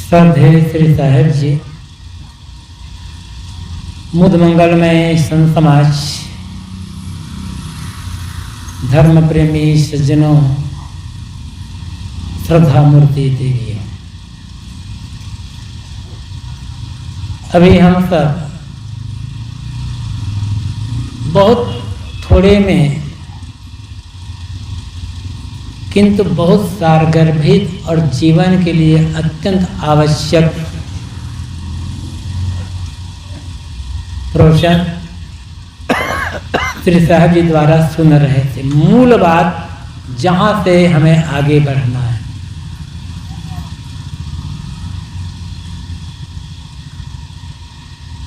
श्रद्धेय श्री साहेब जी, मुद मंगलमय संत समाज, धर्म प्रेमी सज्जनों, श्रद्धा मूर्ति देवी, अभी हम सब बहुत थोड़े में किंतु बहुत सारगर्भित और जीवन के लिए अत्यंत आवश्यक प्रवचन श्री साहब जी द्वारा सुन रहे थे। मूल बात जहाँ से हमें आगे बढ़ना है,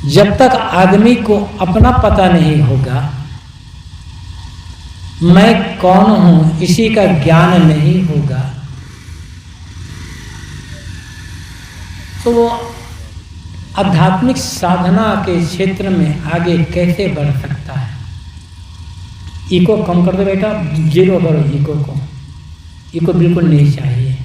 जब तक आदमी को अपना पता नहीं होगा, मैं कौन हूं इसी का ज्ञान नहीं होगा, तो वो आध्यात्मिक साधना के क्षेत्र में आगे कैसे बढ़ सकता है। ईको कम कर दो बेटा, जीरो करो ईको को, ईको बिल्कुल नहीं चाहिए।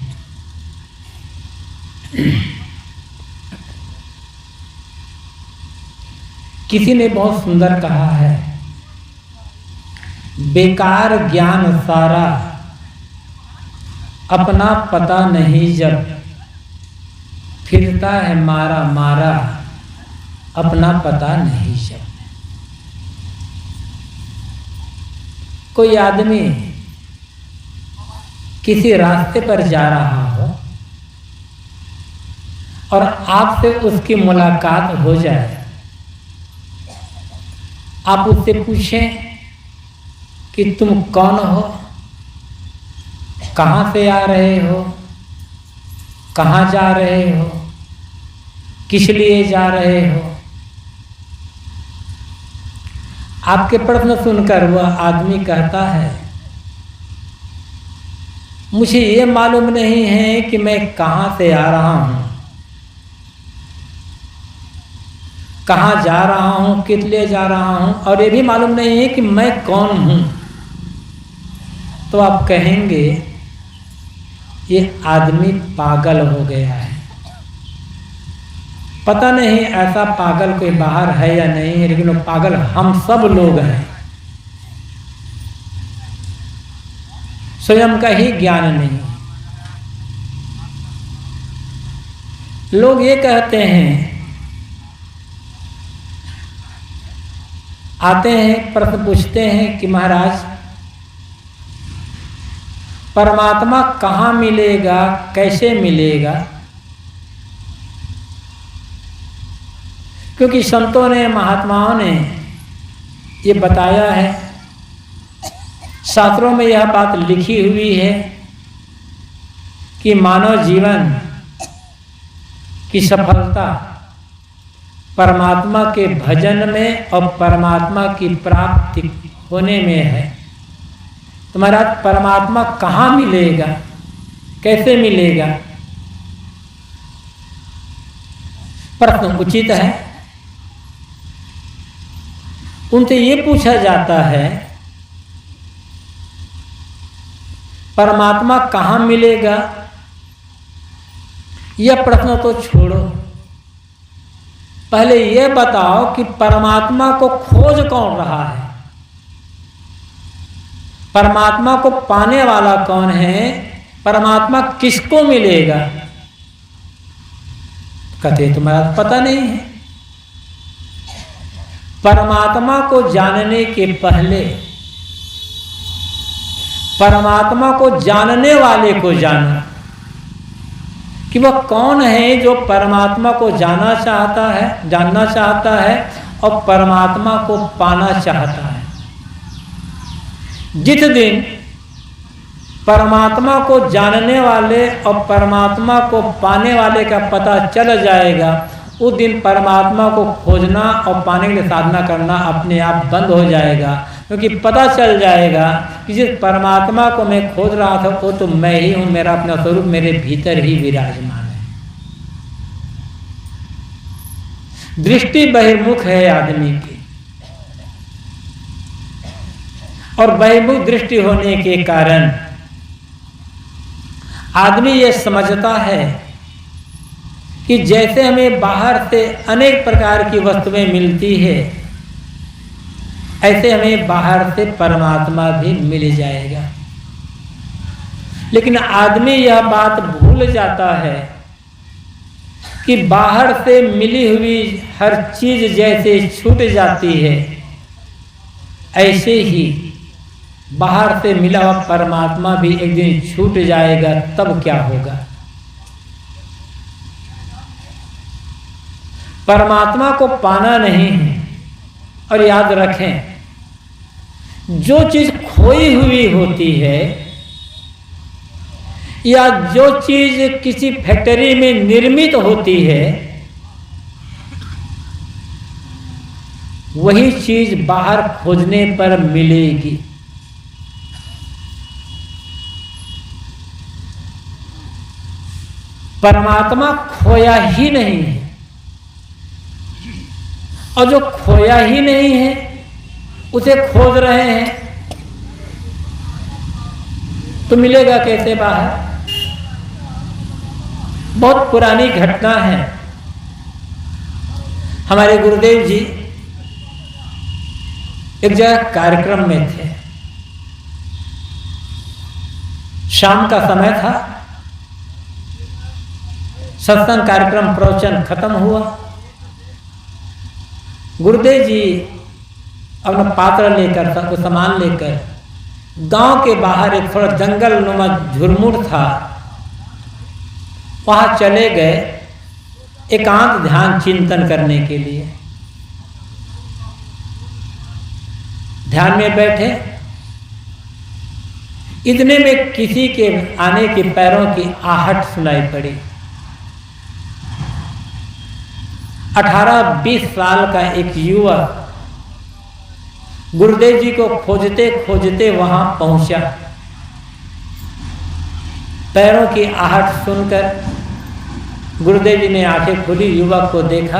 किसी ने बहुत सुंदर कहा है, बेकार ज्ञान सारा, अपना पता नहीं जब, फिरता है मारा मारा, अपना पता नहीं जब। कोई आदमी किसी रास्ते पर जा रहा हो और आपसे उसकी मुलाकात हो जाए, आप उससे पूछें कि तुम कौन हो, कहाँ से आ रहे हो, कहाँ जा रहे हो, किस लिए जा रहे हो। आपके प्रश्न सुनकर वह आदमी कहता है, मुझे ये मालूम नहीं है कि मैं कहाँ से आ रहा हूँ, कहाँ जा रहा हूँ, किस लिए जा रहा हूँ, और ये भी मालूम नहीं है कि मैं कौन हूँ। तो आप कहेंगे ये आदमी पागल हो गया है। पता नहीं ऐसा पागल कोई बाहर है या नहीं है, लेकिन वो पागल हम सब लोग हैं। स्वयं का ही ज्ञान नहीं। लोग ये कहते हैं, आते हैं प्रश्न पूछते हैं कि महाराज परमात्मा कहाँ मिलेगा, कैसे मिलेगा। क्योंकि संतों ने, महात्माओं ने ये बताया है, शास्त्रों में यह बात लिखी हुई है कि मानव जीवन की सफलता परमात्मा के भजन में और परमात्मा की प्राप्ति होने में है। तुम्हारा परमात्मा कहाँ मिलेगा, कैसे मिलेगा, प्रश्न उचित है। उनसे ये पूछा जाता है, परमात्मा कहाँ मिलेगा, यह प्रश्न तो छोड़ो, पहले ये बताओ कि परमात्मा को खोज कौन रहा है, परमात्मा को पाने वाला कौन है, परमात्मा किसको मिलेगा। कहते तुम्हारा पता नहीं है। परमात्मा को जानने के पहले परमात्मा को जानने वाले को जानो कि वह कौन है जो परमात्मा को जानना चाहता है और परमात्मा को पाना चाहता है। जिस दिन परमात्मा को जानने वाले और परमात्मा को पाने वाले का पता चल जाएगा, उस दिन परमात्मा को खोजना और पाने के लिए साधना करना अपने आप बंद हो जाएगा। क्योंकि पता चल जाएगा कि जिस परमात्मा को मैं खोज रहा था वो तो मैं ही हूँ, मेरा अपना स्वरूप मेरे भीतर ही विराजमान है। दृष्टि बहिर्मुख है आदमी की, और बहिर्मुख दृष्टि होने के कारण आदमी ये समझता है कि जैसे हमें बाहर से अनेक प्रकार की वस्तुएं मिलती है, ऐसे हमें बाहर से परमात्मा भी मिल जाएगा। लेकिन आदमी यह बात भूल जाता है कि बाहर से मिली हुई हर चीज जैसे छूट जाती है, ऐसे ही बाहर से मिला हुआ परमात्मा भी एक दिन छूट जाएगा। तब क्या होगा? परमात्मा को पाना नहीं है। और याद रखें, जो चीज खोई हुई होती है या जो चीज किसी फैक्ट्री में निर्मित होती है, वही चीज बाहर खोजने पर मिलेगी। परमात्मा खोया ही नहीं है, और जो खोया ही नहीं है उसे खोज रहे हैं तो मिलेगा कैसे बाहर? बहुत पुरानी घटना है। हमारे गुरुदेव जी एक जगह कार्यक्रम में थे, शाम का समय था, सत्संग कार्यक्रम प्रवचन खत्म हुआ। गुरुदेव जी अपना पात्र लेकर, सबको सामान लेकर गांव के बाहर एक थोड़ा जंगल नुमा झुरमुट था, वहां चले गए एकांत ध्यान चिंतन करने के लिए। ध्यान में बैठे, इतने में किसी के आने के पैरों की आहट सुनाई पड़ी। 18-20 साल का एक युवक गुरुदेव जी को खोजते खोजते वहां पहुंचा। पैरों की आहट सुनकर गुरुदेव जी ने आंखें खोली, युवक को देखा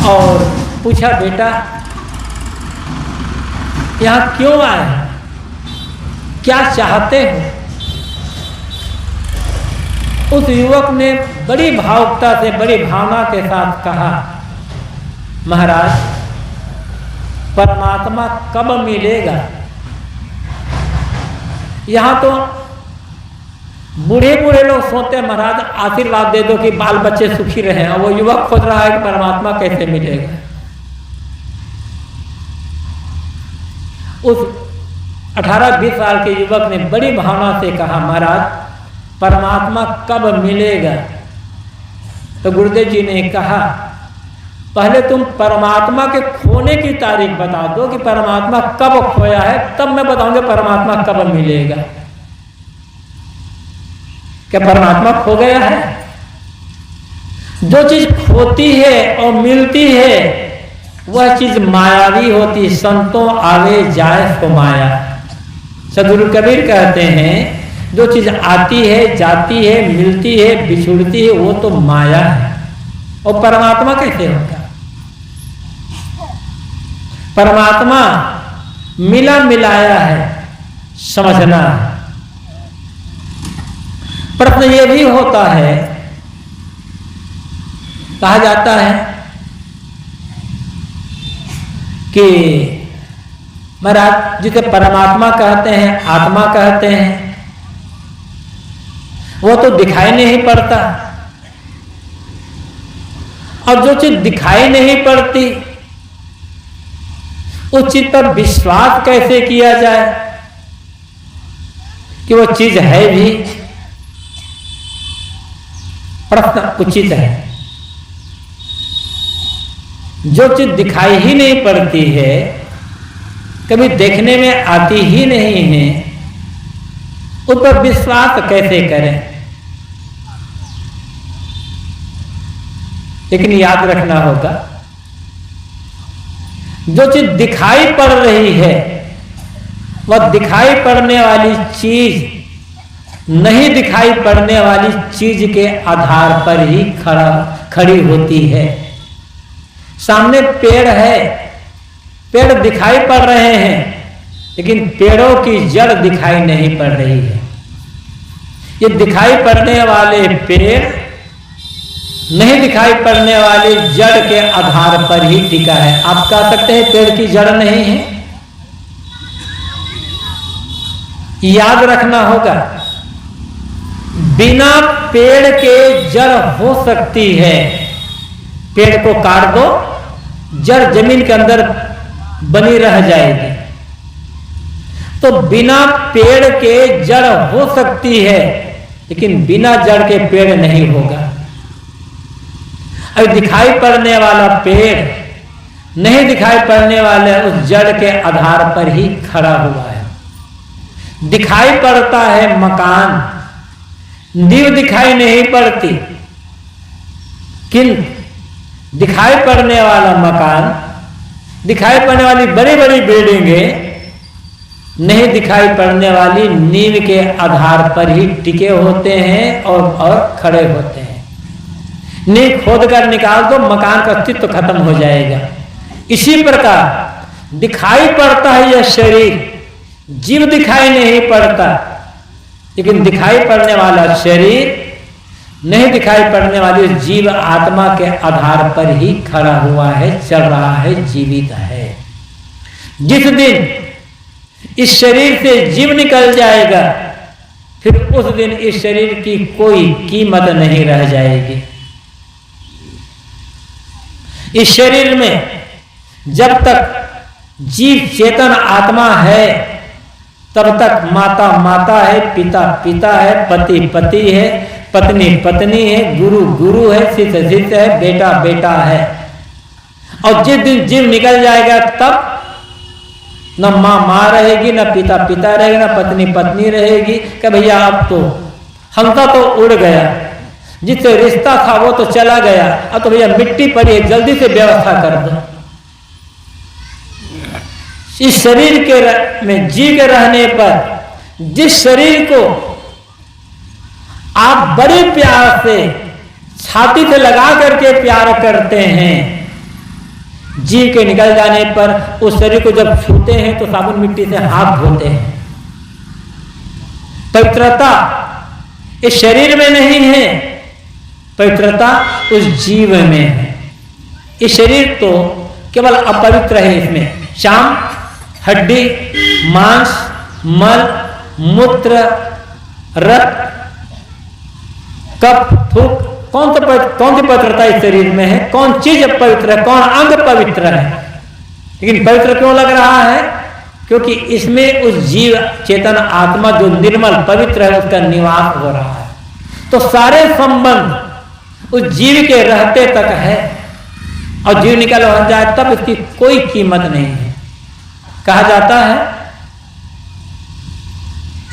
और पूछा, बेटा यहां क्यों आए, क्या चाहते हो? उस युवक ने बड़ी भावुकता से, बड़ी भावना के साथ कहा, महाराज परमात्मा कब मिलेगा? यहां तो बूढ़े बूढ़े लोग सोचते, महाराज आशीर्वाद दे दो कि बाल बच्चे सुखी रहे, और वो युवक खोज रहा है कि परमात्मा कैसे मिलेगा। उस 18-20 साल के युवक ने बड़ी भावना से कहा, महाराज परमात्मा कब मिलेगा? तो गुरुदेव जी ने कहा, पहले तुम परमात्मा के खोने की तारीख बता दो कि परमात्मा कब खोया है, तब मैं बताऊंगा परमात्मा कब मिलेगा। क्या परमात्मा खो गया है? जो चीज खोती है और मिलती है वह चीज मायावी होती। संतों आवे जाए सो माया। सदगुरु कबीर कहते हैं, जो चीज आती है, जाती है, मिलती है, बिछुड़ती है, वो तो माया है। और परमात्मा कैसे होगा? परमात्मा मिला मिलाया है, समझना है। प्रश्न ये भी होता है, कहा जाता है कि महाराज जिसे परमात्मा कहते हैं, आत्मा कहते हैं, वो तो दिखाई नहीं पड़ता, और जो चीज दिखाई नहीं पड़ती उस चीज पर विश्वास कैसे किया जाए कि वो चीज है भी? प्रश्न उचित है। जो चीज दिखाई ही नहीं पड़ती है, कभी देखने में आती ही नहीं है, उस पर विश्वास कैसे करें? लेकिन याद रखना होगा, जो चीज दिखाई पड़ रही है वह दिखाई पड़ने वाली चीज नहीं दिखाई पड़ने वाली चीज के आधार पर ही खड़ी होती है। सामने पेड़ है, पेड़ दिखाई पड़ रहे हैं, लेकिन पेड़ों की जड़ दिखाई नहीं पड़ रही है। ये दिखाई पड़ने वाले पेड़ नहीं दिखाई पड़ने वाली जड़ के आधार पर ही टिका है। आप कह सकते हैं पेड़ की जड़ नहीं है, याद रखना होगा बिना पेड़ के जड़ हो सकती है। पेड़ को काट दो, जड़ जमीन के अंदर बनी रह जाएगी। तो बिना पेड़ के जड़ हो सकती है, लेकिन बिना जड़ के पेड़ नहीं होगा। अब दिखाई पड़ने वाला पेड़ नहीं दिखाई पड़ने वाले उस जड़ के आधार पर ही खड़ा हुआ है। दिखाई पड़ता है मकान, नींव दिखाई नहीं पड़ती, किंतु दिखाई पड़ने वाला मकान, दिखाई पड़ने वाली बड़ी बड़ी बिल्डिंगें नहीं दिखाई पड़ने वाली नींव के आधार पर ही टिके होते हैं और खड़े होते हैं। नींव खोद कर निकाल दो, मकान का अस्तित्व खत्म हो जाएगा। इसी प्रकार दिखाई पड़ता है यह शरीर, जीव दिखाई नहीं पड़ता, लेकिन दिखाई पड़ने वाला शरीर नहीं दिखाई पड़ने वाली जीव आत्मा के आधार पर ही खड़ा हुआ है, चल रहा है, जीवित है। जिस दिन इस शरीर से जीव निकल जाएगा, फिर उस दिन इस शरीर की कोई कीमत नहीं रह जाएगी। इस शरीर में जब तक जीव चेतन आत्मा है, तब तक माता माता है, पिता पिता है, पति पति है, पत्नी पत्नी है, गुरु गुरु है, शिष्य शिष्य है, बेटा बेटा है। और जिस दिन जीव निकल जाएगा, तब न माँ माँ रहेगी, न पिता पिता रहेगा, न पत्नी पत्नी रहेगी कि भैया अब तो हमका तो उड़ गया, जिससे रिश्ता था वो तो चला गया, अब तो भैया मिट्टी पड़ी है, जल्दी से व्यवस्था कर दो। इस शरीर के में जी के रहने पर जिस शरीर को आप बड़े प्यार से छाती से लगा करके प्यार करते हैं, जी के निकल जाने पर उस शरीर को जब छूते हैं तो साबुन मिट्टी से हाथ धोते हैं। पवित्रता इस शरीर में नहीं है, पवित्रता उस जीव में है। इस शरीर तो केवल अपवित्र है, इसमें शाम हड्डी मांस मल मूत्र रक्त कफ थूक कौन सी पवित्रता इस शरीर में है? कौन चीज पवित्र है? कौन अंग पवित्र है? लेकिन पवित्र क्यों लग रहा है? क्योंकि इसमें उस जीव चेतन आत्मा जो निर्मल पवित्र है उसका निवास हो रहा है। तो सारे संबंध उस जीव के रहते तक है, और जीव निकल हो जाए तब इसकी कोई कीमत नहीं है। कहा जाता है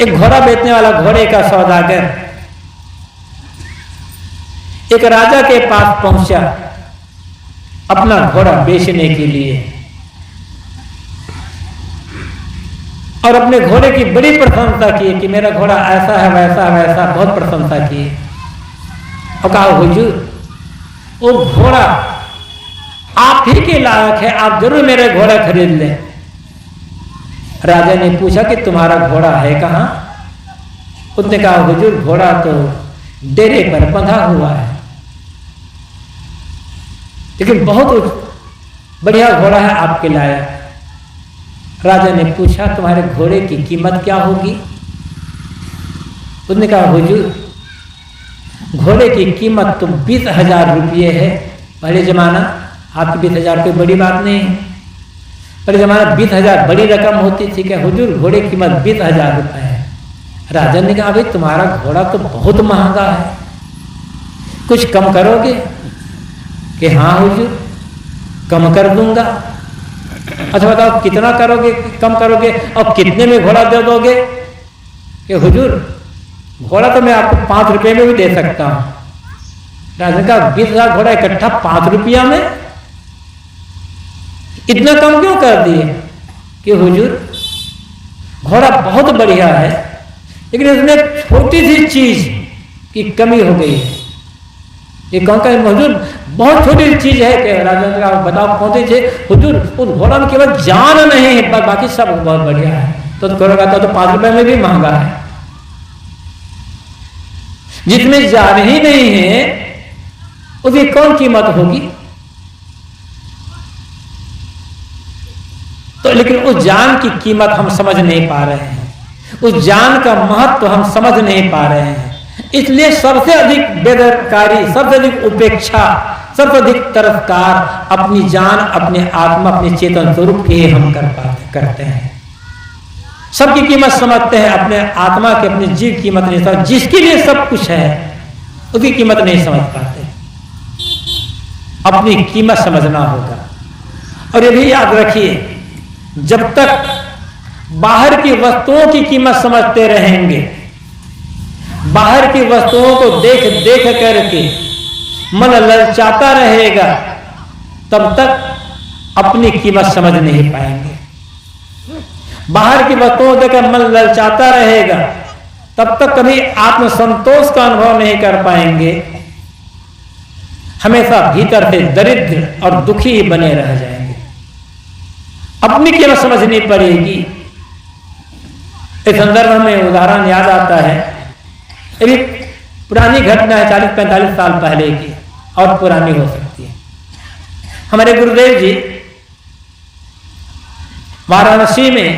एक घोड़ा बेचने वाला घोड़े का सौदागर एक राजा के पास पहुंचा अपना घोड़ा बेचने के लिए, और अपने घोड़े की बड़ी प्रशंसा की कि मेरा घोड़ा ऐसा है वैसा वैसा, बहुत प्रशंसा की। और कहा हुजूर वो घोड़ा आप ही के लायक है, आप जरूर मेरा घोड़ा खरीद लें। राजा ने पूछा कि तुम्हारा घोड़ा है कहाँ? उसने कहा हुजूर घोड़ा तो डेरे पर बंधा हुआ है, लेकिन बहुत बढ़िया घोड़ा है आपके लायक। राजा ने पूछा तुम्हारे घोड़े की कीमत क्या होगी? उसने कहा हुजूर घोड़े की कीमत तो 20,000 रुपये है। पहले जमाना, आपकी 20,000 कोई बड़ी बात नहीं है, पहले जमाना 20,000 बड़ी रकम होती थी। क्या हुजूर घोड़े की कीमत 20,000 रुपये है। राजा ने कहा भाई तुम्हारा घोड़ा तो बहुत महंगा है, कुछ कम करोगे? कि हाँ हुजूर कम कर दूंगा। अच्छा बताओ कितना करोगे, कम करोगे, और कितने में घोड़ा दे दोगे? कि हुजूर घोड़ा तो मैं आपको 5 रुपये में भी दे सकता हूं। राजा ने कहा 20,000 घोड़ा इकट्ठा 5 रुपया में, इतना कम क्यों कर दिए? कि हुजूर घोड़ा बहुत बढ़िया है, लेकिन इसमें छोटी सी चीज की कमी हो गई है। ये कौन का हुजूर? बहुत छोटी चीज है। कि राजा ने कहा बताओ कौन सी चीज? हुजूर उस घोड़ा में केवल जान नहीं है, बाकी सब बहुत बढ़िया है। तो घोड़ा कहता तो 5 रुपए में भी महंगा है। जिसमें जान ही नहीं है उसकी कौन कीमत होगी? तो लेकिन उस जान की कीमत हम समझ नहीं पा रहे हैं, उस जान का महत्व हम समझ नहीं पा रहे हैं। इसलिए सबसे अधिक बेदरकारी, सबसे अधिक उपेक्षा, सबसे अधिक तिरस्कार अपनी जान, अपने आत्मा, अपने चेतन स्वरूप के हम करते हैं। सबकी कीमत समझते हैं, अपने आत्मा की, अपने जीव की कीमत नहीं समझ, जिसके लिए सब कुछ है उसकी कीमत नहीं समझ पाते। अपनी कीमत समझना होगा। और ये भी याद रखिए, जब तक बाहर की वस्तुओं की कीमत समझते रहेंगे, बाहर की वस्तुओं को देख देख करके मन ललचाता रहेगा, तब तक अपनी कीमत समझ नहीं पाएंगे। बाहर की वस्तुओं को देखकर मन ललचाता रहेगा, तब तक कभी आत्मसंतोष का अनुभव नहीं कर पाएंगे। हमेशा भीतर से दरिद्र और दुखी बने रह जाएंगे। अपनी कीमत समझनी पड़ेगी। इस संदर्भ में उदाहरण याद आता है, अभी पुरानी घटना है, 40-45 साल पहले की, और पुरानी हो सकती है। हमारे गुरुदेव जी वाराणसी में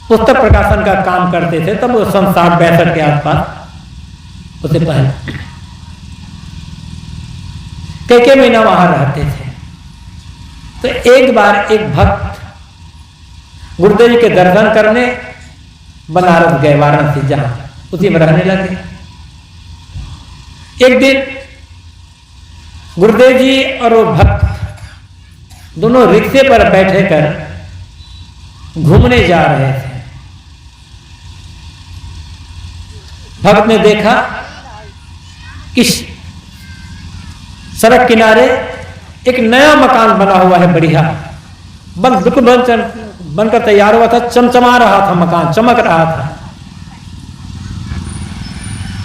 पुस्तक प्रकाशन का काम करते थे, तब वो 67-62 के आसपास, उससे पहले कई महीना वहां रहते थे। तो एक बार एक भक्त गुरुदेव जी के दर्शन करने बनारस गए, वाराणसी, जहां उसी में रहने लगे। एक दिन गुरुदेव जी और वो भक्त दोनों रिक्शे पर बैठे कर घूमने जा रहे थे। भक्त ने देखा कि सड़क किनारे एक नया मकान बना हुआ है, बढ़िया बिल्कुल बनकर तैयार हुआ था, चमचमा रहा था, मकान चमक रहा था।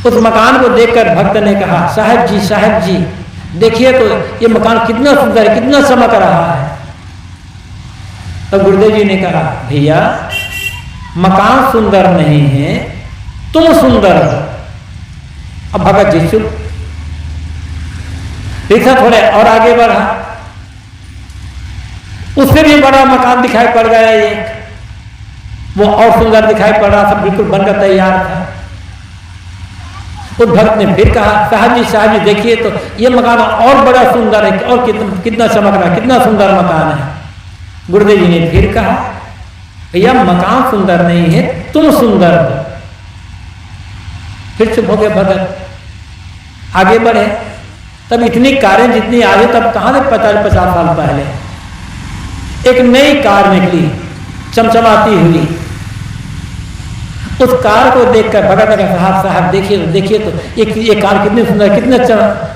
उस मकान को देखकर भक्त ने कहा, साहब जी देखिए तो ये मकान कितना सुंदर है, कितना चमक रहा है। तो गुरुदेव जी ने कहा, भैया मकान सुंदर नहीं है, तुम सुंदर हो। अब भगत जी चुप। रिक्शा थोड़े और आगे बढ़ा, उससे भी बड़ा मकान दिखाई पड़ गया एक, वो और सुंदर दिखाई पड़ रहा था, बिल्कुल बनकर तैयार था। उस भक्त ने फिर कहा, साहब जी देखिए तो ये मकान और बड़ा सुंदर है, और कितना चमक रहा है, कितना सुंदर मकान है। गुरुदेव जी ने फिर कहा, भैया मकान सुंदर नहीं है, तुम सुंदर हो। फिर चुप हो गए भगत। आगे बढ़े, तब इतनी कारें जितनी आगे, तब कहां से 50 साल पहले एक नई कार निकली चमचमाती हुई। उस कार को देखकर भगत ने कहा, साहब देखिए तो ये कार कितनी सुंदर, कितने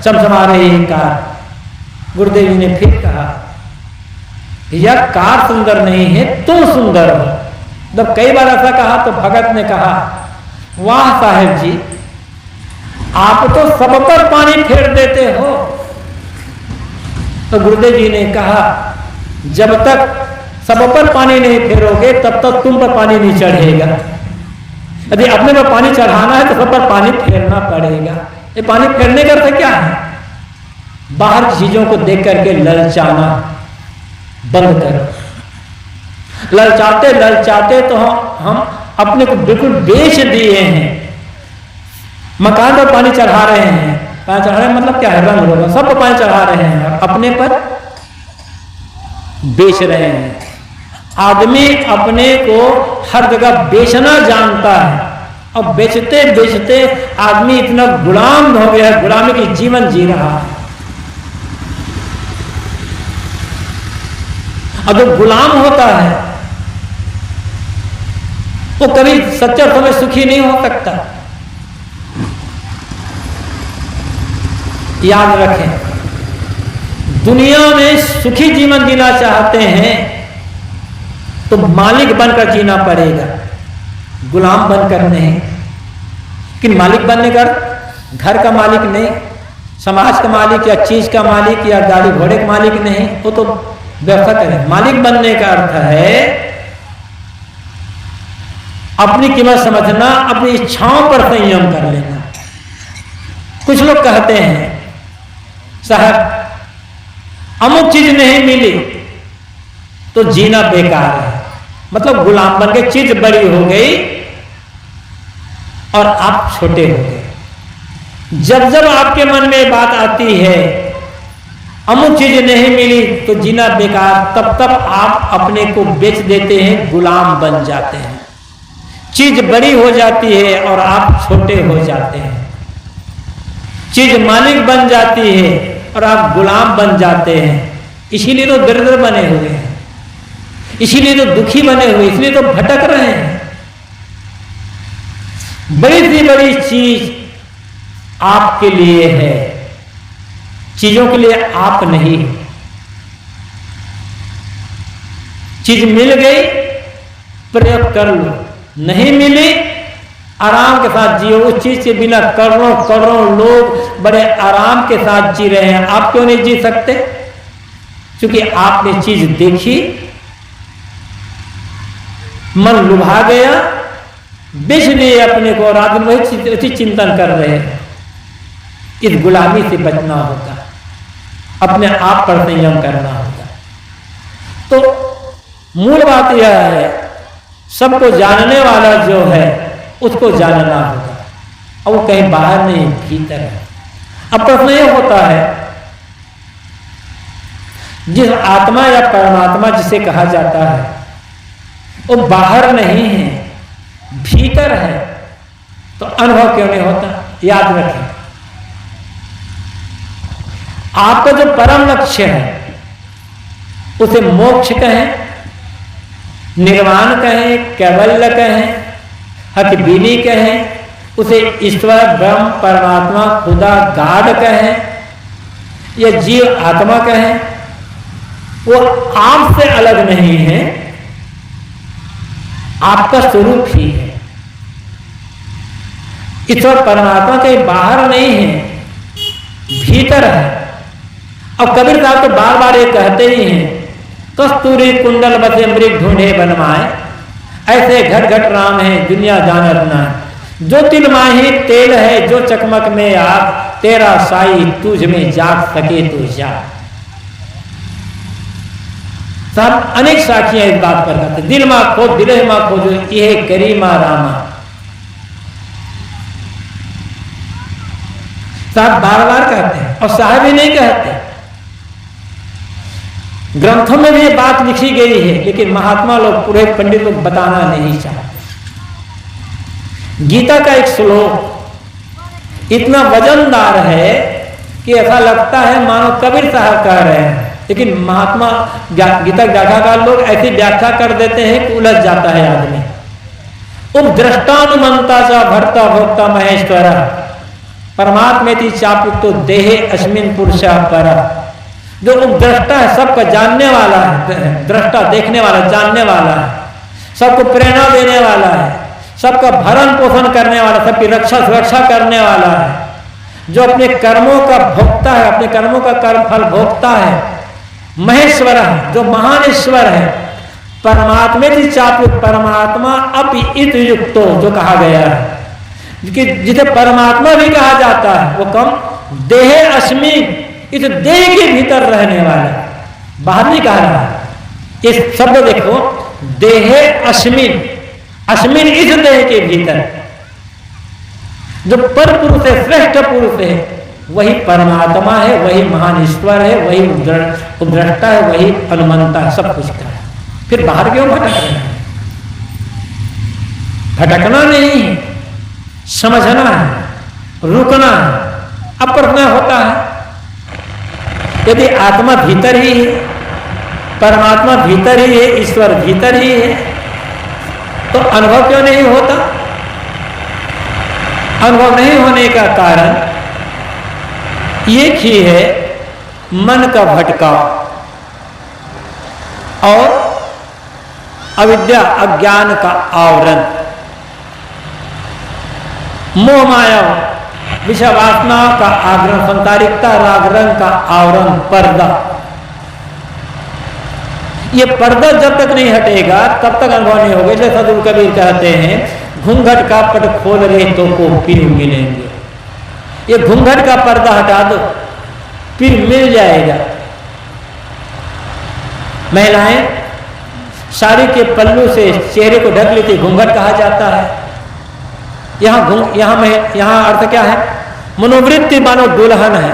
चमचमा रही है कार। गुरुदेव जी ने फिर कहा, यह कार सुंदर नहीं है, तुम सुंदर हो। जब कई बार ऐसा कहा तो भगत ने कहा, वाह साहब जी, आप तो सब पर पानी फेर देते हो। तो गुरुदेव जी ने कहा, जब तक सब पर पानी नहीं फेरोगे तब तक तुम पर पानी नहीं चढ़ेगा। यदि अपने पर पानी चढ़ाना है तो सब पर पानी फेरना पड़ेगा। ये पानी फेरने का अर्थ क्या है? बाहर चीजों को देख करके ललचाना बंद करो। ललचाते तो हम अपने को बिल्कुल बेच दिए हैं। मकान पर पानी चढ़ा रहे हैं, पानी चढ़ा रहे हैं मतलब क्या है, रंग रोगन सब पर पानी चढ़ा रहे हैं और अपने पर बेच रहे हैं। आदमी अपने को हर जगह बेचना जानता है और बेचते बेचते आदमी इतना गुलाम हो गया है, गुलामी की जीवन जी रहा है। और जो गुलाम होता है वो कभी सच्चे अर्थों में सुखी नहीं हो सकता। याद रखें, दुनिया में सुखी जीवन जीना चाहते हैं तो मालिक बनकर जीना पड़ेगा, गुलाम बनकर नहीं। कि मालिक बनने का घर का मालिक नहीं, समाज का मालिक या चीज का मालिक या गाड़ी घोड़े का मालिक नहीं, वो तो व्यवस्था करें। मालिक बनने का अर्थ है अपनी कीमत समझना, अपनी इच्छाओं पर संयम कर लेना। कुछ लोग कहते हैं साहब अमुक चीज नहीं मिली तो जीना बेकार है, मतलब गुलाम बन के चीज बड़ी हो गई और आप छोटे हो गए। जब जब आपके मन में बात आती है अमुक चीज नहीं मिली तो जीना बेकार, तब तब आप अपने को बेच देते हैं, गुलाम बन जाते हैं। चीज बड़ी हो जाती है और आप छोटे हो जाते हैं। चीज मालिक बन जाती है और आप गुलाम बन जाते हैं। इसीलिए तो दरिद्र बने हुए हैं, इसीलिए तो दुखी बने हुए, इसलिए तो भटक रहे हैं। बड़ी सी बड़ी चीज आपके लिए है, चीजों के लिए आप नहीं हो। चीज मिल गई प्रयोग कर लो, नहीं मिली आराम के साथ जियो। उस चीज के बिना करोड़ों करोड़ों लोग बड़े आराम के साथ जी रहे हैं, आप क्यों नहीं जी सकते? क्योंकि आपने चीज देखी, मन लुभा गया, बेच लिए अपने को, और आदमी वही चिंतन कर रहे हैं। इस गुलामी से बचना होगा, अपने आप पर संयम करना होगा। तो मूल बात यह है, सबको जानने वाला जो है उसको जानना होगा, और वो कहीं बाहर नहीं भीतर है। अब प्रश्न यह होता है, जिस आत्मा या परमात्मा जिसे कहा जाता है वो बाहर नहीं है, भीतर है, तो अनुभव क्यों नहीं होता? याद रखें, आपका जो परम लक्ष्य है उसे मोक्ष कहें, निर्वाण कहें, कैवल्य कहें, हकबीनी कहें, उसे ईश्वर ब्रह्म परमात्मा खुदा गाड कहें या जीव आत्मा कहें, वो आपसे अलग नहीं है, आपका स्वरूप ही है। ईश्वर परमात्मा कहीं बाहर नहीं है, भीतर है। अब कबीर साहब तो बार बार ये कहते ही हैं, कस्तूरी कुंडल बसे मृग ढूंढे बनमाए, ऐसे घट घट राम है दुनिया जानत ना। जो तिल माही तेल है जो चकमक में आग, तेरा साई तुझ में जाग सके तो जाग। साहब अनेक साखियां इस बात पर कहते, दिल मां खो दिल मां खोजो यह करीमा रामा। साहब बार बार कहते हैं, और साहब ही नहीं कहते, ग्रंथों में भी ये बात लिखी गई है, लेकिन महात्मा लोग, पूरे पंडित लोग बताना नहीं चाहते। गीता का एक श्लोक इतना वजनदार है कि ऐसा लगता है मानो कबीर साहब कह रहे हैं, लेकिन महात्मा गीता व्याख्याकार लोग ऐसी व्याख्या कर देते हैं कि उलझ जाता है आदमी। उपद्रष्टानुमंता चा भर्ता भोक्ता महेश्वर, परमात्मेति चाप्युक्तो देहे अस्मिन् पुरुषः परः। जो उपद्रष्टा है, सबका जानने वाला है, दृष्टा देखने वाला, जानने वाला है, सबको प्रेरणा देने वाला है, सबका भरण पोषण करने वाला, सबकी रक्षा सुरक्षा करने वाला है, जो अपने कर्मों का भोक्ता है, अपने कर्मों का कर्म फल भोगता है, महेश्वर है, जो महान ईश्वर है। परमात्मे की चाप्युक्त, परमात्मा अपित युक्तो जो कहा गया है, जिसे परमात्मा भी कहा जाता है, वो कम देहे अस्मिन्, इस देह के भीतर रहने वाला, बाहर नहीं कहा रहा है। इस शब्द देखो, देहे अस्मिन्, अस्मिन् इस देह के भीतर, जो पर पुरुष है, श्रेष्ठ पुरुष है, वही परमात्मा है, वही महान ईश्वर है, वही उपद्रष्टा है, वही अनुमंता है, सब कुछ का है। फिर बाहर क्यों भटक रहे हैं? भटकना नहीं है, समझना है, रुकना है। अब प्रश्न होता है, यदि आत्मा भीतर ही है, परमात्मा भीतर ही है, ईश्वर भीतर ही है, तो अनुभव क्यों नहीं होता? अनुभव नहीं होने का कारण एक ही है, मन का भटकाव और अविद्या अज्ञान का आवरण, मोह माया विषय वासना का आग्रह, संसारिकता राग रंग का आवरण, पर्दा। ये पर्दा जब तक नहीं हटेगा तब तक अनुभव नहीं होगा। जैसे सदगुरु कबीर कहते हैं, घूंघट का पट खोल रहे तो को पीर मिलेंगे। ये घूंघट का पर्दा हटा दो, फिर मिल जाएगा। महिलाएं साड़ी के पल्लू से चेहरे को ढक लेती, घूंघट कहा जाता है। यहाँ अर्थ क्या है? मनोवृत्ति मानो दुल्हन है,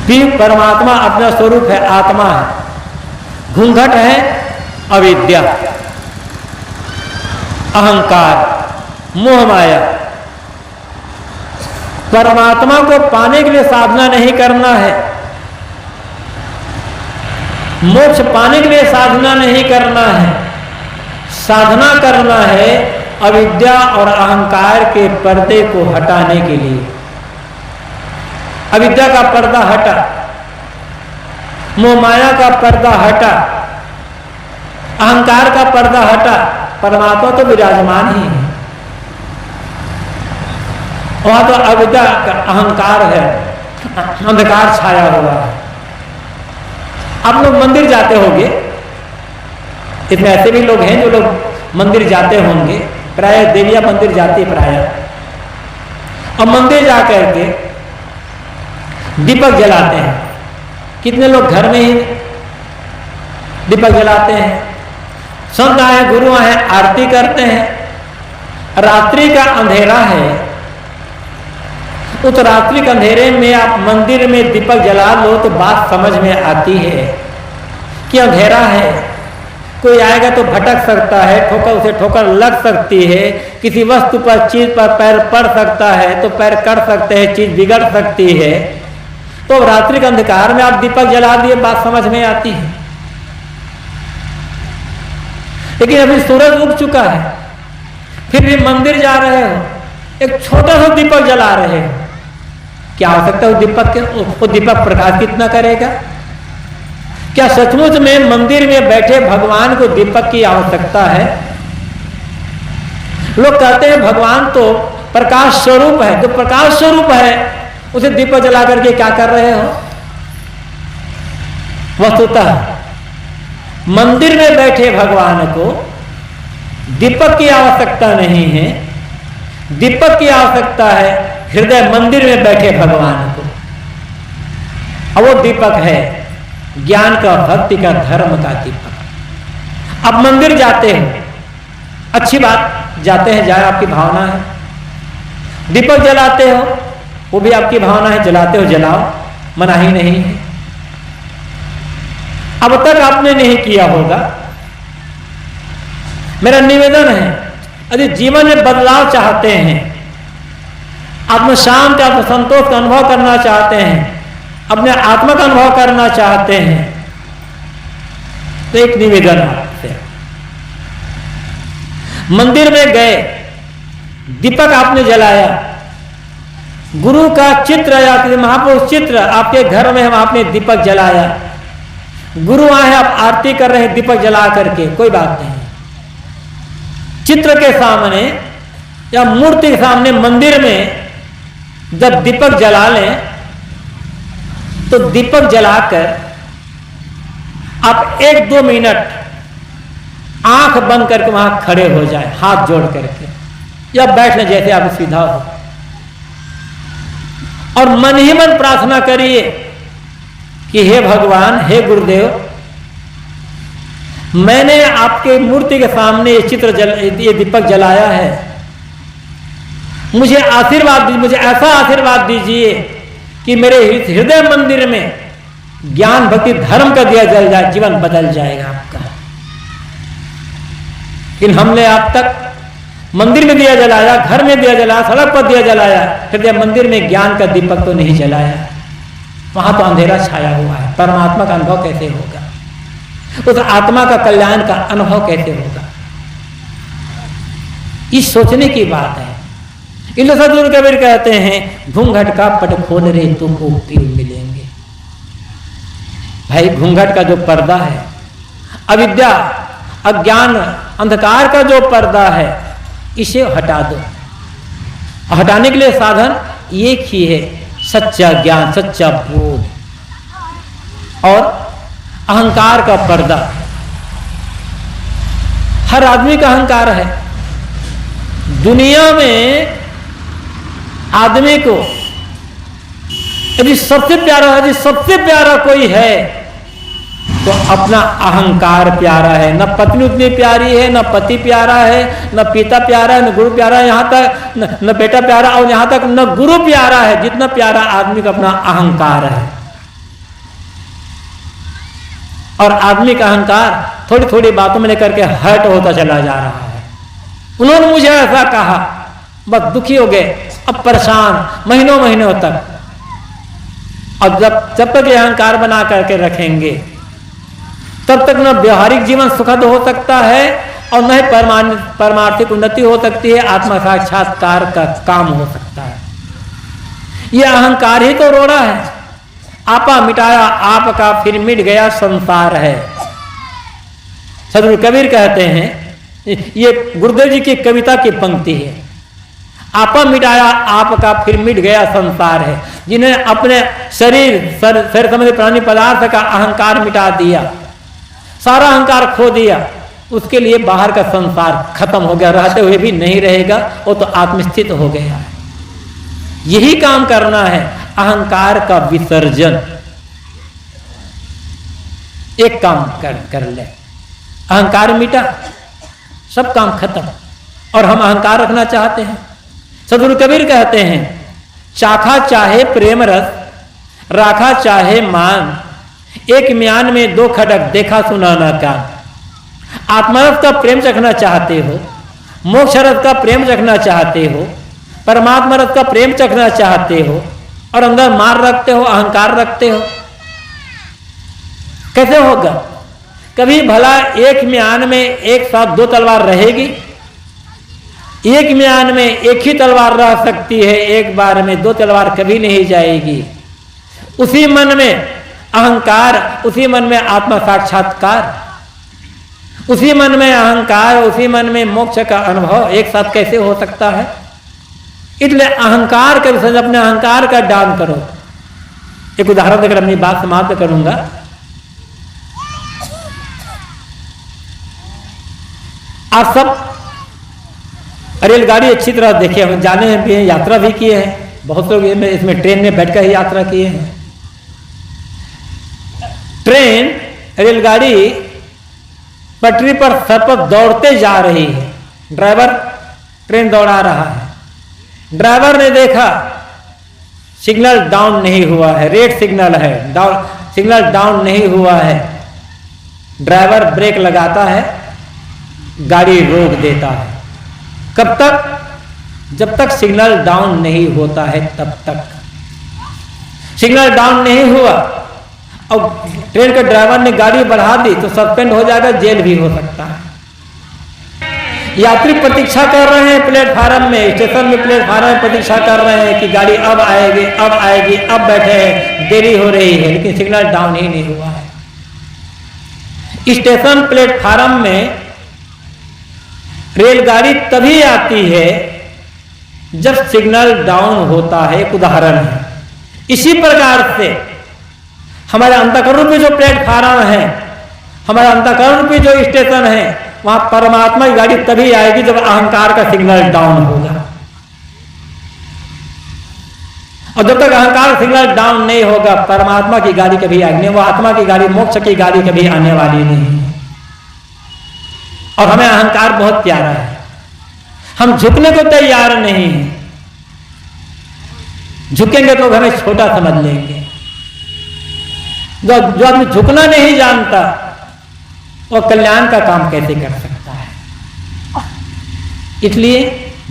फिर परमात्मा अपना स्वरूप है, आत्मा है। घूंघट है अविद्या, अहंकार, मोह माया। परमात्मा को पाने के लिए साधना नहीं करना है, मोक्ष पाने के लिए साधना नहीं करना है, साधना करना है अविद्या और अहंकार के पर्दे को हटाने के लिए। अविद्या का पर्दा हटा, मोह माया का पर्दा हटा, अहंकार का पर्दा हटा, परमात्मा तो विराजमान ही है। वहां तो अविद्या का अहंकार है, अंधकार छाया हुआ है। आप लोग मंदिर जाते होंगे, इसमें ऐसे भी लोग हैं जो लोग मंदिर जाते होंगे, प्राय देवियां मंदिर जाती प्राय, और मंदिर जाकर के दीपक जलाते हैं। कितने लोग घर में ही दीपक जलाते हैं? संत आए, गुरु आए, आरती करते हैं। रात्रि का अंधेरा है, उस रात्रि के अंधेरे में आप मंदिर में दीपक जला लो तो बात समझ में आती है कि अंधेरा है, कोई आएगा तो भटक सकता है, उसे ठोकर लग सकती है, किसी वस्तु पर, चीज पर पैर पड़ सकता है तो पैर कट सकते हैं, चीज बिगड़ सकती है। तो रात्रि के अंधकार में आप दीपक जला दिए, बात समझ में आती है। लेकिन अभी सूरज उग चुका है, फिर भी मंदिर जा रहे हो, एक छोटा सा दीपक जला रहे हो, क्या आवश्यकता है दीपक के? वो दीपक प्रकाश कितना करेगा? क्या सचमुच में मंदिर में बैठे भगवान को दीपक की आवश्यकता है? लोग कहते हैं भगवान तो प्रकाश स्वरूप है, जो प्रकाश स्वरूप है उसे दीपक जला करके क्या कर रहे हो? वस्तुतः मंदिर में बैठे भगवान को दीपक की आवश्यकता नहीं है, दीपक की आवश्यकता है हृदय मंदिर में बैठे भगवान को। अब वो दीपक है ज्ञान का, भक्ति का, धर्म का दीपक। अब मंदिर जाते हैं, अच्छी बात, जाते हैं, जाए, आपकी भावना है। दीपक जलाते हो, वो भी आपकी भावना है, जलाते हो जलाओ, मना ही नहीं है। अब तक आपने नहीं किया होगा। मेरा निवेदन है, यदि जीवन में बदलाव चाहते हैं, आत्म शांति, आत्म संतोष का अनुभव करना चाहते हैं, अपने आत्मा का अनुभव करना चाहते हैं, तो एक निवेदन आपसे, मंदिर में गए, दीपक आपने जलाया, गुरु का चित्र या महापुरुष चित्र आपके घर में हम आपने दीपक जलाया, गुरु आए, आप आरती कर रहे हैं दीपक जला करके, कोई बात नहीं। चित्र के सामने या मूर्ति के सामने मंदिर में जब दीपक जला लें तो दीपक जलाकर आप 1-2 मिनट आंख बंद करके वहां खड़े हो जाए, हाथ जोड़ करके, या बैठ लें जैसे आप सीधा हो, और मन ही मन प्रार्थना करिए कि हे भगवान, हे गुरुदेव, मैंने आपके मूर्ति के सामने ये दीपक जलाया है, मुझे आशीर्वाद दीजिए, मुझे ऐसा आशीर्वाद दीजिए कि मेरे हृदय मंदिर में ज्ञान, भक्ति, धर्म का दिया जल जाए, जीवन बदल जाएगा आपका। लेकिन हमने आप तक मंदिर में दिया जलाया, घर में दिया जलाया, सड़क पर दिया जलाया, हृदय मंदिर में ज्ञान का दीपक तो नहीं जलाया। वहां तो अंधेरा छाया हुआ है। परमात्मा का अनुभव कैसे होगा? उस आत्मा का कल्याण का अनुभव कैसे होगा? इस सोचने की बात है। इसलिए सदगुरु कबीर कहते हैं, घूंघट का पट खोल रे तुमको पीर मिलेंगे। भाई, घूंघट का जो पर्दा है, अविद्या, अज्ञान, अंधकार का जो पर्दा है, इसे हटा दो। हटाने के लिए साधन एक ही है, सच्चा ज्ञान, सच्चा बोध और अहंकार का पर्दा। हर आदमी का अहंकार है। दुनिया में आदमी को यदि सबसे प्यारा कोई है तो अपना अहंकार प्यारा है। न पत्नी उतनी प्यारी है, न पति प्यारा है, न पिता प्यारा है, न गुरु प्यारा है, यहाँ तक न बेटा प्यारा, और यहाँ तक न गुरु प्यारा है जितना प्यारा आदमी का अपना अहंकार है। और आदमी का अहंकार थोड़ी थोड़ी बातों में लेकर के हर्ट होता चला जा रहा है। उन्होंने मुझे ऐसा कहा, बस दुखी हो गए, अब परेशान महीनों तक। और जब तक ये अहंकार बना करके रखेंगे तब तक न व्यवहारिक जीवन सुखद हो सकता है और न ही परमार्थिक उन्नति हो सकती है, आत्मा साक्षात्कार का काम हो सकता है। यह अहंकार ही तो रोड़ा है। आपा मिटाया आपका फिर मिट गया संसार है। सदगुरु कबीर कहते हैं, ये गुरुदेव जी की कविता की पंक्ति है। आपा मिटाया आपका फिर मिट गया संसार है। जिन्हें अपने शरीर संबंधी प्राणी पदार्थ का अहंकार मिटा दिया, सारा अहंकार खो दिया, उसके लिए बाहर का संसार खत्म हो गया, रहते हुए भी नहीं रहेगा, वो तो आत्मस्थित हो गया है। यही काम करना है, अहंकार का विसर्जन। एक काम कर ले, अहंकार मिटा, सब काम खत्म। और हम अहंकार रखना चाहते हैं। सदगुरु कबीर कहते हैं, चाखा चाहे प्रेम रस, राखा चाहे मान, एक म्यान में दो खटक देखा सुनाना का। आत्मरस का प्रेम चखना चाहते हो, मोक्ष रस का प्रेम चखना चाहते हो, परमात्मा रस का प्रेम चखना चाहते हो, और अंदर मार रखते हो, अहंकार रखते हो, कैसे होगा? कभी भला एक म्यान में एक साथ दो तलवार रहेगी? एक म्यान में एक ही तलवार रह सकती है, एक बार में दो तलवार कभी नहीं जाएगी। उसी मन में अहंकार, उसी मन में आत्मा साक्षात्कार, उसी मन में अहंकार, उसी मन में मोक्ष का अनुभव एक साथ कैसे हो सकता है? इसलिए अहंकार के विषय अपने अहंकार का दान करो। एक उदाहरण देकर अपनी बात समाप्त करूंगा। आप सब रेलगाड़ी अच्छी तरह देखे हम, जाने भी हैं, यात्रा भी किए हैं। बहुत लोग इसमें ट्रेन में बैठकर ही यात्रा किए हैं। ट्रेन, रेलगाड़ी पटरी पर सर पर दौड़ते जा रही है। ड्राइवर ट्रेन दौड़ा रहा है। ड्राइवर ने देखा सिग्नल डाउन नहीं हुआ है, रेड सिग्नल है, सिग्नल डाउन नहीं हुआ है। ड्राइवर ब्रेक लगाता है, गाड़ी रोक देता है। कब तक? जब तक सिग्नल डाउन नहीं होता है तब तक। सिग्नल डाउन नहीं हुआ और ट्रेन के ड्राइवर ने गाड़ी बढ़ा दी तो सस्पेंड हो जाएगा, जेल भी हो सकता है। यात्री प्रतीक्षा कर रहे हैं प्लेटफार्म में, स्टेशन में प्लेटफार्म में प्रतीक्षा कर रहे हैं कि गाड़ी अब आएगी, अब आएगी, अब बैठे हैं, देरी हो रही है, लेकिन सिग्नल डाउन ही नहीं हुआ है। स्टेशन प्लेटफार्म में रेलगाड़ी तभी आती है जब सिग्नल डाउन होता है। एक उदाहरण है। इसी प्रकार से हमारे अंतःकरण रूपी जो प्लेटफार्म है, हमारे अंतःकरण रूपी जो स्टेशन है, वहां परमात्मा की गाड़ी तभी आएगी जब अहंकार का सिग्नल डाउन होगा। और जब तक अहंकार का सिग्नल डाउन नहीं होगा, परमात्मा की गाड़ी कभी आएगी नहीं, वो आत्मा की गाड़ी, मोक्ष की गाड़ी कभी आने वाली नहीं। और हमें अहंकार बहुत प्यारा है, हम झुकने को तैयार नहीं हैं। झुकेंगे तो हमें छोटा समझ लेंगे। जो आदमी झुकना नहीं जानता वो कल्याण का काम कैसे कर सकता है? इसलिए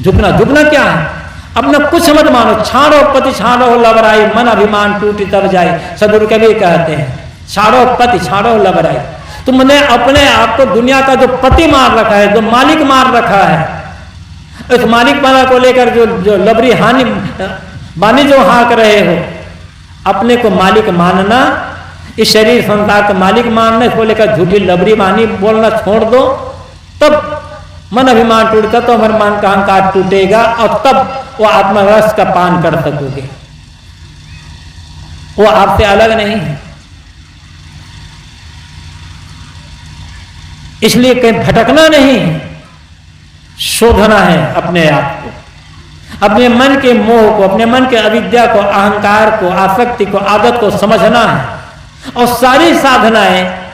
झुकना क्या है? अपना कुछ मत मानो, छाड़ो पति छाड़ो लबराई, मन अभिमान टूटी तब जाए। सदगुरु कबीर कहते हैं, छाड़ो पति छाड़ो लबराई। तुमने अपने आप को दुनिया का जो पति मान रखा है, जो मालिक मान रखा है, इस मालिक पना को लेकर जो लबरी हानि बानी जो हाँक रहे हो, अपने को मालिक मानना, इस शरीर संसार का मालिक मानना, इसको लेकर झूठी लबरी बानी बोलना छोड़ दो, तब मन अभिमान टूटता तो हमारे मन का अहंकार टूटेगा और तब वो आत्मरस का पान कर सकोगे। वो आपसे अलग नहीं है। इसलिए कहीं भटकना नहीं है, शोधना है अपने आप को। अपने मन के मोह को, अपने मन के अविद्या को, अहंकार को, आसक्ति को, आदत को समझना है। और सारी साधनाएं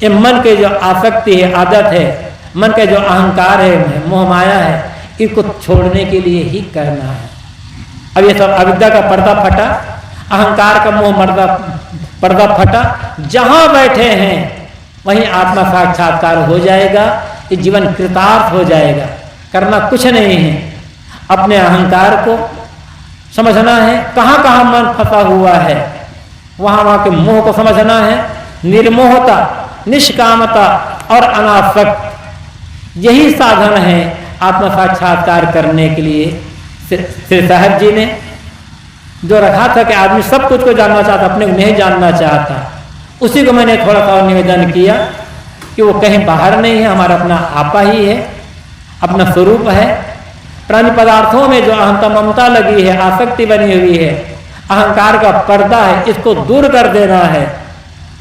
ये मन के जो आसक्ति है, आदत है, मन के जो अहंकार है, मोह माया है, इसको छोड़ने के लिए ही करना है। अब ये सब अविद्या का पर्दा फटा, अहंकार का मोह पर्दा फटा, जहां बैठे हैं वहीं आत्मा साक्षात्कार हो जाएगा। ये जीवन कृतार्थ हो जाएगा। करना कुछ नहीं है, अपने अहंकार को समझना है, कहाँ कहाँ मन फंसा हुआ है, वहाँ वहाँ के मोह को समझना है। निर्मोहता, निष्कामता और अनासक्त, यही साधन है आत्म साक्षात्कार करने के लिए। श्री साहब जी ने जो रखा था कि आदमी सब कुछ को जानना चाहता, अपने को नहीं जानना चाहता, उसी को मैंने थोड़ा सा निवेदन किया कि वो कहीं बाहर नहीं है, हमारा अपना आपा ही है, अपना स्वरूप है। प्राणी पदार्थों में जो अहंता ममता लगी है, आसक्ति बनी हुई है, अहंकार का पर्दा है, इसको दूर कर देना है।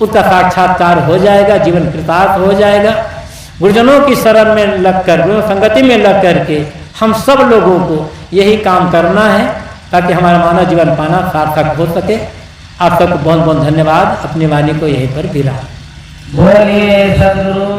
उसका साक्षात्कार हो जाएगा, जीवन कृतार्थ हो जाएगा। गुरुजनों की शरण में लगकर, गुरु संगति में लग करके हम सब लोगों को यही काम करना है ताकि हमारा मानव जीवन पाना सार्थक हो सके। आप सबको बहुत बहुत धन्यवाद। अपनी वाणी को यहीं पर विराम। बोलिए सद्गुरु